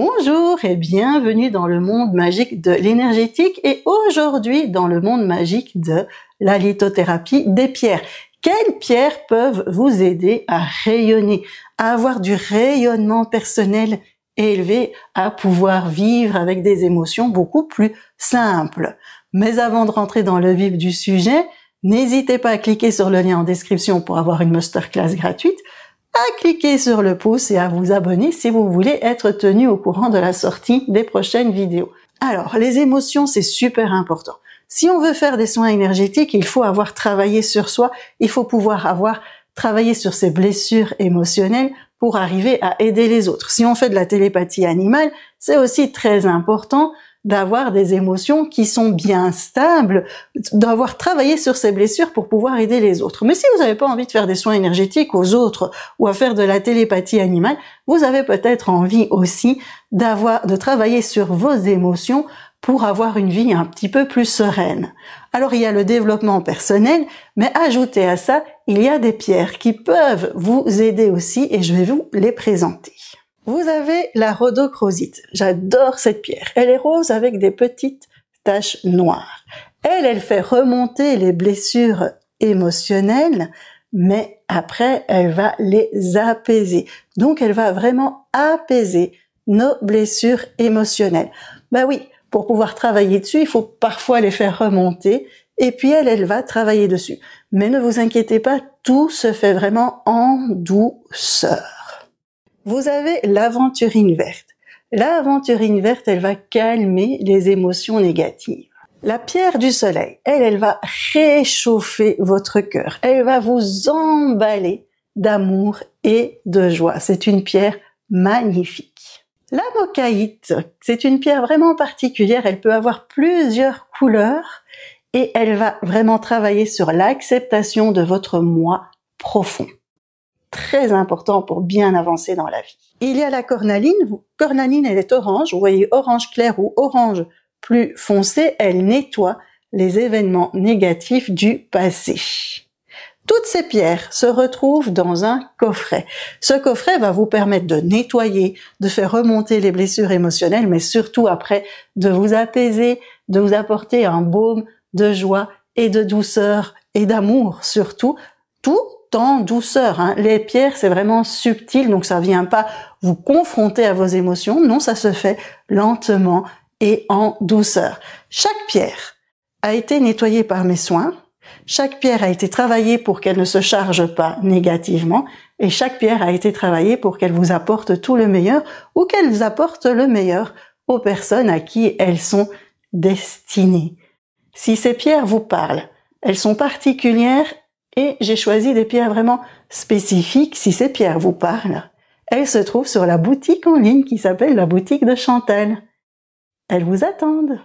Bonjour et bienvenue dans le monde magique de l'énergétique et aujourd'hui dans le monde magique de la lithothérapie des pierres. Quelles pierres peuvent vous aider à rayonner, à avoir du rayonnement personnel élevé, à pouvoir vivre avec des émotions beaucoup plus simples? Mais avant de rentrer dans le vif du sujet, n'hésitez pas à cliquer sur le lien en description pour avoir une masterclass gratuite, à cliquer sur le pouce et à vous abonner si vous voulez être tenu au courant de la sortie des prochaines vidéos. Alors, les émotions, c'est super important. Si on veut faire des soins énergétiques, il faut avoir travaillé sur soi, il faut pouvoir avoir travaillé sur ses blessures émotionnelles pour arriver à aider les autres. Si on fait de la télépathie animale, c'est aussi très important d'avoir des émotions qui sont bien stables, d'avoir travaillé sur ces blessures pour pouvoir aider les autres. Mais si vous n'avez pas envie de faire des soins énergétiques aux autres ou à faire de la télépathie animale, vous avez peut-être envie aussi de travailler sur vos émotions pour avoir une vie un petit peu plus sereine. Alors il y a le développement personnel, mais ajouté à ça, il y a des pierres qui peuvent vous aider aussi et je vais vous les présenter. Vous avez la rhodochrosite. J'adore cette pierre. Elle est rose avec des petites taches noires. Elle fait remonter les blessures émotionnelles, mais après, elle va les apaiser. Donc, elle va vraiment apaiser nos blessures émotionnelles. Ben oui, pour pouvoir travailler dessus, il faut parfois les faire remonter et puis elle va travailler dessus. Mais ne vous inquiétez pas, tout se fait vraiment en douceur. Vous avez l'aventurine verte. L'aventurine verte, elle va calmer les émotions négatives. La pierre du soleil, elle va réchauffer votre cœur. Elle va vous emballer d'amour et de joie. C'est une pierre magnifique. La mocaïte, c'est une pierre vraiment particulière. Elle peut avoir plusieurs couleurs et elle va vraiment travailler sur l'acceptation de votre moi profond. Très important pour bien avancer dans la vie. Il y a la cornaline. Cornaline, elle est orange. Vous voyez orange clair ou orange plus foncé. Elle nettoie les événements négatifs du passé. Toutes ces pierres se retrouvent dans un coffret. Ce coffret va vous permettre de nettoyer, de faire remonter les blessures émotionnelles, mais surtout après de vous apaiser, de vous apporter un baume de joie et de douceur et d'amour surtout, tout en douceur. Les pierres, c'est vraiment subtil, donc ça vient pas vous confronter à vos émotions. Non, ça se fait lentement et en douceur. Chaque pierre a été nettoyée par mes soins. Chaque pierre a été travaillée pour qu'elle ne se charge pas négativement. Et chaque pierre a été travaillée pour qu'elle vous apporte tout le meilleur ou qu'elle apporte le meilleur aux personnes à qui elles sont destinées. Si ces pierres vous parlent, elles sont particulières. Et j'ai choisi des pierres vraiment spécifiques. Si ces pierres vous parlent, elles se trouvent sur la boutique en ligne qui s'appelle la boutique de Chantal. Elles vous attendent.